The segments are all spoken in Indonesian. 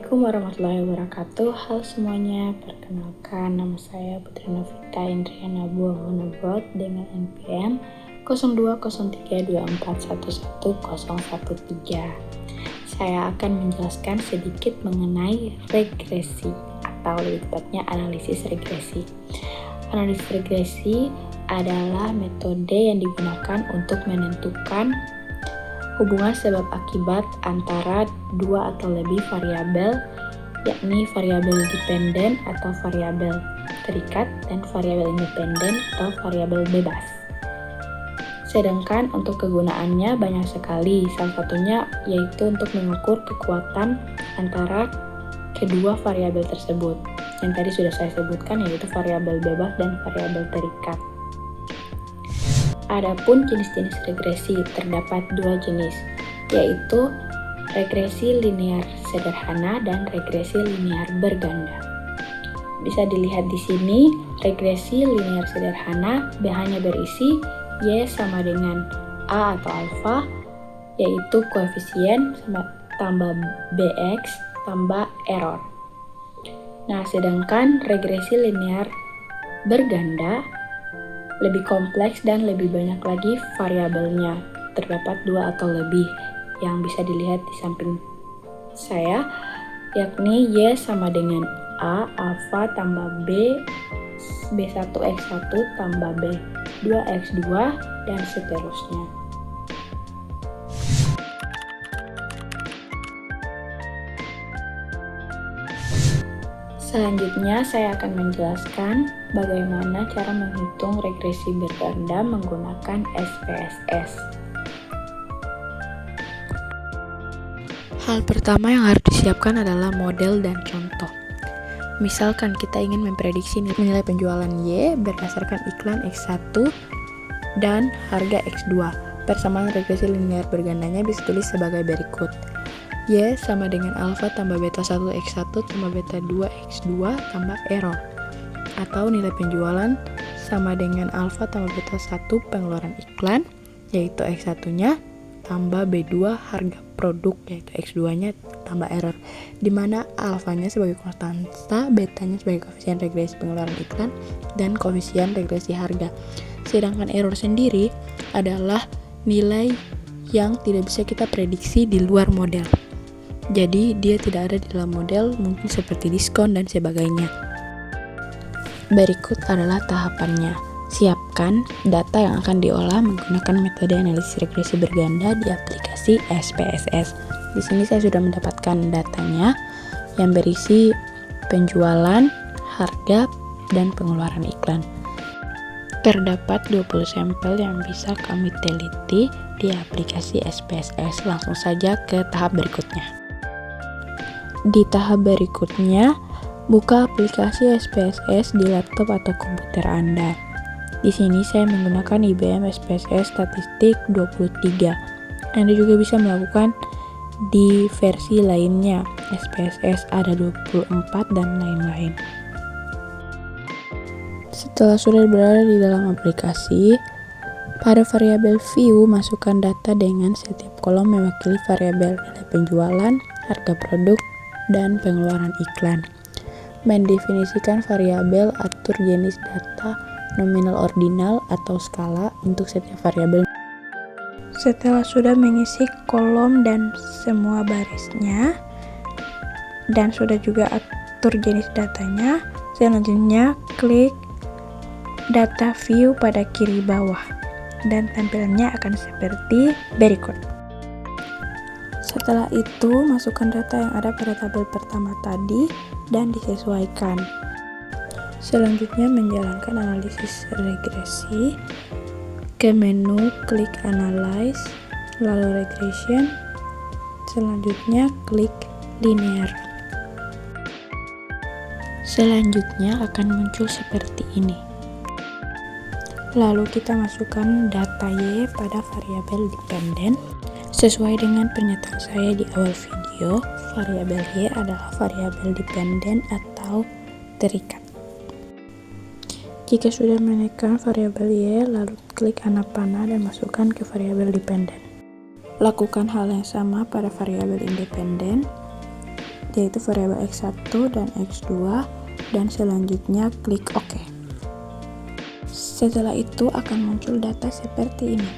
Assalamualaikum warahmatullahi wabarakatuh. Halo semuanya, perkenalkan nama saya Putri Novita Indriana Buahonobot dengan NPM 020324111013. Saya akan menjelaskan sedikit mengenai regresi atau lebih tepatnya analisis regresi. Analisis regresi adalah metode yang digunakan untuk menentukan hubungan sebab akibat antara dua atau lebih variabel, yakni variabel dependen atau variabel terikat dan variabel independen atau variabel bebas. Sedangkan untuk kegunaannya banyak sekali, salah satunya yaitu untuk mengukur kekuatan antara kedua variabel tersebut. Yang tadi sudah saya sebutkan yaitu variabel bebas dan variabel terikat. Adapun jenis-jenis regresi terdapat dua jenis, yaitu regresi linear sederhana dan regresi linear berganda. Bisa dilihat di sini, regresi linear sederhana hanya berisi Y sama dengan A atau alfa, yaitu koefisien tambah BX tambah error. Nah, sedangkan regresi linear berganda lebih kompleks dan lebih banyak lagi variabelnya. Terdapat dua atau lebih yang bisa dilihat di samping saya, yakni Y sama dengan A alfa tambah B, B1X1 tambah B2X2 dan seterusnya. Selanjutnya saya akan menjelaskan bagaimana cara menghitung regresi berganda menggunakan SPSS. Hal pertama yang harus disiapkan adalah model dan contoh. Misalkan kita ingin memprediksi nilai penjualan Y berdasarkan iklan X1 dan harga X2. Persamaan regresi linear bergandanya bisa tulis sebagai berikut. Y sama dengan alfa tambah beta 1x1 tambah beta 2x2 tambah error, atau nilai penjualan sama dengan alfa tambah beta 1 pengeluaran iklan yaitu x1 nya tambah b2 harga produk yaitu x2 nya tambah error, dimana alfanya sebagai konstanta, betanya sebagai koefisien regresi pengeluaran iklan dan koefisien regresi harga. Sedangkan error sendiri adalah nilai yang tidak bisa kita prediksi di luar model. Jadi dia tidak ada di dalam model, mungkin seperti diskon dan sebagainya. Berikut adalah tahapannya. Siapkan data yang akan diolah menggunakan metode analisis regresi berganda di aplikasi SPSS. Di sini saya sudah mendapatkan datanya yang berisi penjualan, harga, dan pengeluaran iklan. Terdapat 20 sampel yang bisa kami teliti di aplikasi SPSS. Langsung saja ke tahap berikutnya. Di tahap berikutnya, buka aplikasi SPSS di laptop atau komputer Anda. Di sini saya menggunakan IBM SPSS Statistik 23. Anda juga bisa melakukan di versi lainnya, SPSS ada 24 dan lain-lain. Setelah sudah berada di dalam aplikasi, pada variabel view masukkan data dengan setiap kolom mewakili variabel nilai penjualan, harga produk, dan pengeluaran iklan. Mendefinisikan variabel, atur jenis data, nominal ordinal atau skala untuk setiap variabel. Setelah sudah mengisi kolom dan semua barisnya, dan sudah juga atur jenis datanya, selanjutnya klik data view pada kiri bawah, dan tampilannya akan seperti berikut. Setelah itu, masukkan data yang ada pada tabel pertama tadi dan disesuaikan. Selanjutnya, menjalankan analisis regresi. Ke menu, klik Analyze, lalu Regression. Selanjutnya, klik Linear. Selanjutnya akan muncul seperti ini. Lalu kita masukkan data Y pada variabel dependen. Sesuai dengan pernyataan saya di awal video, variabel Y adalah variabel dependen atau terikat. Jika sudah menekan variabel Y, lalu klik anak panah dan masukkan ke variabel dependen. Lakukan hal yang sama pada variabel independen. yaitu variabel X1 dan X2, dan selanjutnya klik OK. Setelah itu akan muncul data seperti ini.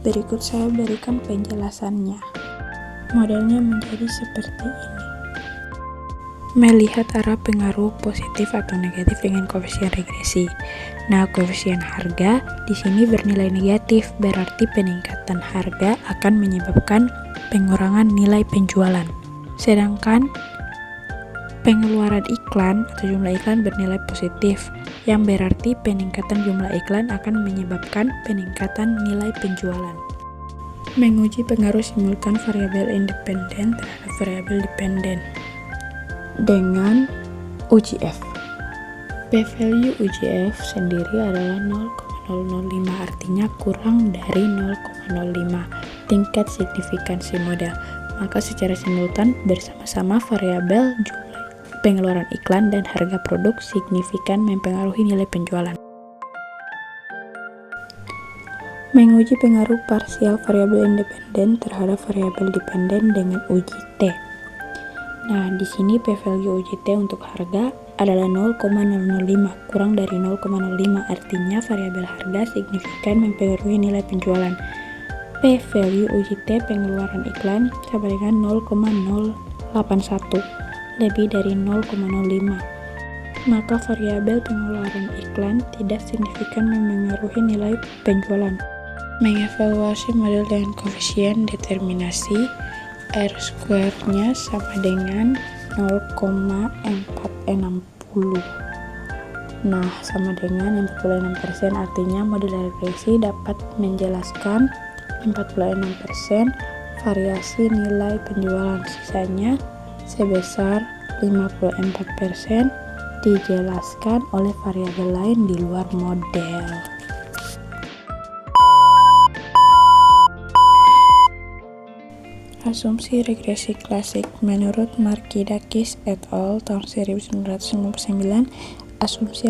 Berikut saya berikan penjelasannya. Modelnya menjadi seperti ini. Melihat arah pengaruh positif atau negatif dengan koefisien regresi. Nah, koefisien harga di sini bernilai negatif, berarti peningkatan harga akan menyebabkan pengurangan nilai penjualan. Sedangkan pengeluaran iklan atau jumlah iklan bernilai positif, yang berarti peningkatan jumlah iklan akan menyebabkan peningkatan nilai penjualan. Menguji pengaruh simultan variabel independen terhadap variabel dependen dengan uji F. P-value uji F sendiri adalah 0,005, artinya kurang dari 0,05 tingkat signifikansi model. Maka secara simultan bersama-sama variabel jumlah pengeluaran iklan dan harga produk signifikan mempengaruhi nilai penjualan. Menguji pengaruh parsial variabel independen terhadap variabel dependen dengan uji T. Nah, di sini P-value uji T untuk harga adalah 0,005, kurang dari 0,05, artinya variabel harga signifikan mempengaruhi nilai penjualan. P-value uji T pengeluaran iklan sama dengan 0,081, lebih dari 0,05. Maka variabel pengeluaran iklan tidak signifikan mempengaruhi nilai penjualan. Mengevaluasi model dengan koefisien determinasi R-square-nya sama dengan 0,460. Nah, sama dengan 46%, artinya model regresi dapat menjelaskan 46% variasi nilai penjualan, sisanya sebesar 54% dijelaskan oleh variabel lain di luar model. Asumsi regresi klasik menurut Markidakis et al. Tahun 1999. Asumsi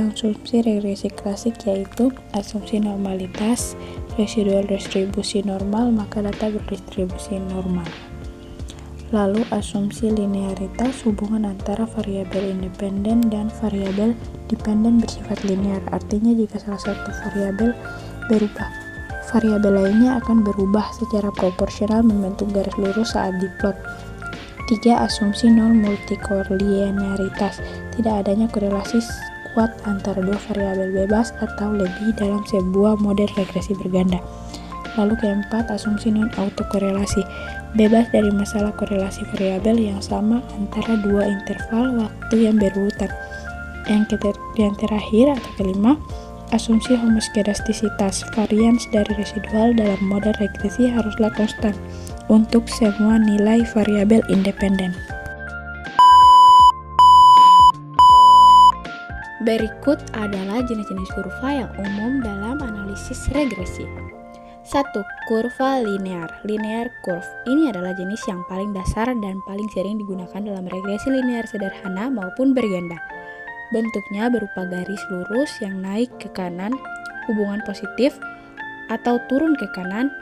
regresi klasik yaitu asumsi normalitas, residual distribusi normal, maka data berdistribusi normal. Lalu asumsi linearitas, hubungan antara variabel independen dan variabel dependen bersifat linear, artinya jika salah satu variabel berubah, variabel lainnya akan berubah secara proporsional membentuk garis lurus saat diplot. 3. Asumsi non-multikollinearitas, tidak adanya korelasi kuat antara dua variabel bebas atau lebih dalam sebuah model regresi berganda. Lalu keempat, asumsi non-autokorelasi, bebas dari masalah korelasi variabel yang sama antara dua interval waktu yang berurutan. Yang terakhir atau kelima, asumsi homoskedastisitas, varians dari residual dalam model regresi haruslah konstan untuk semua nilai variabel independen. Berikut adalah jenis-jenis kurva yang umum dalam analisis regresi. 1. Kurva linear. Linear curve. Ini adalah jenis yang paling dasar dan paling sering digunakan dalam regresi linear sederhana maupun berganda. Bentuknya berupa garis lurus yang naik ke kanan, hubungan positif, atau turun ke kanan,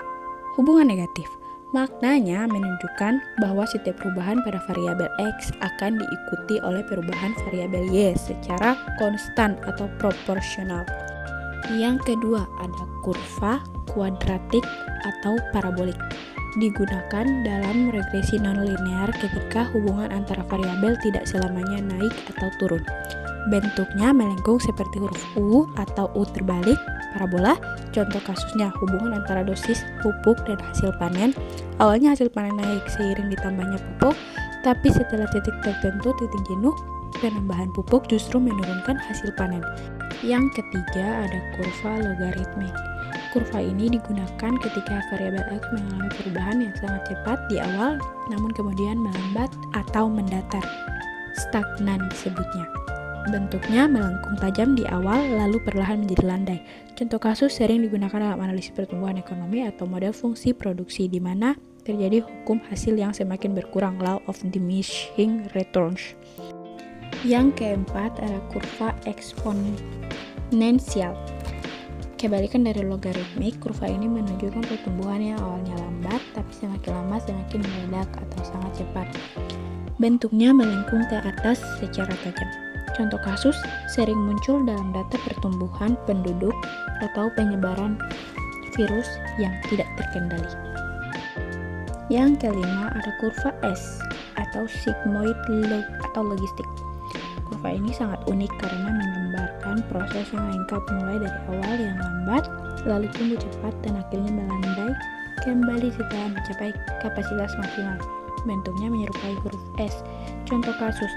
hubungan negatif. Maknanya menunjukkan bahwa setiap perubahan pada variabel X akan diikuti oleh perubahan variabel Y secara konstan atau proporsional. Yang kedua, ada kurva kuadratik atau parabolik. Digunakan dalam regresi nonlinear ketika hubungan antara variabel tidak selamanya naik atau turun. Bentuknya melengkung seperti huruf U atau U terbalik, parabola. Contoh kasusnya hubungan antara dosis pupuk dan hasil panen. Awalnya hasil panen naik seiring ditambahnya pupuk, tapi setelah titik tertentu, titik jenuh, penambahan pupuk justru menurunkan hasil panen. Yang ketiga ada kurva logaritmik. Kurva ini digunakan ketika variabel X mengalami perubahan yang sangat cepat di awal, namun kemudian melambat atau mendatar. Stagnan disebutnya. Bentuknya melengkung tajam di awal lalu perlahan menjadi landai. Contoh kasus sering digunakan dalam analisis pertumbuhan ekonomi atau model fungsi produksi di mana terjadi hukum hasil yang semakin berkurang, law of diminishing returns. Yang keempat ada kurva eksponensial. Kebalikan dari logaritmik, kurva ini menunjukkan pertumbuhan yang awalnya lambat tapi semakin lama semakin meledak atau sangat cepat. bentuknya melengkung ke atas secara tajam. Contoh kasus sering muncul dalam data pertumbuhan penduduk atau penyebaran virus yang tidak terkendali. Yang kelima ada kurva S atau sigmoid atau logistik. Kurva ini sangat unik karena menggambarkan proses yang lengkap mulai dari awal yang lambat, lalu tumbuh cepat dan akhirnya melandai kembali setelah mencapai kapasitas maksimal. Bentuknya menyerupai huruf S. Contoh kasus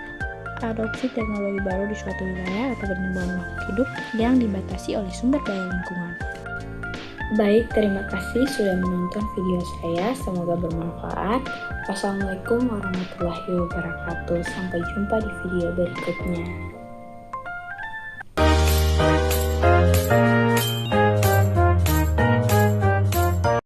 adopsi teknologi baru di suatu wilayah atau pertumbuhan makhluk hidup yang dibatasi oleh sumber daya lingkungan. Baik, terima kasih sudah menonton video saya. Semoga bermanfaat. Wassalamualaikum warahmatullahi wabarakatuh. Sampai jumpa di video berikutnya.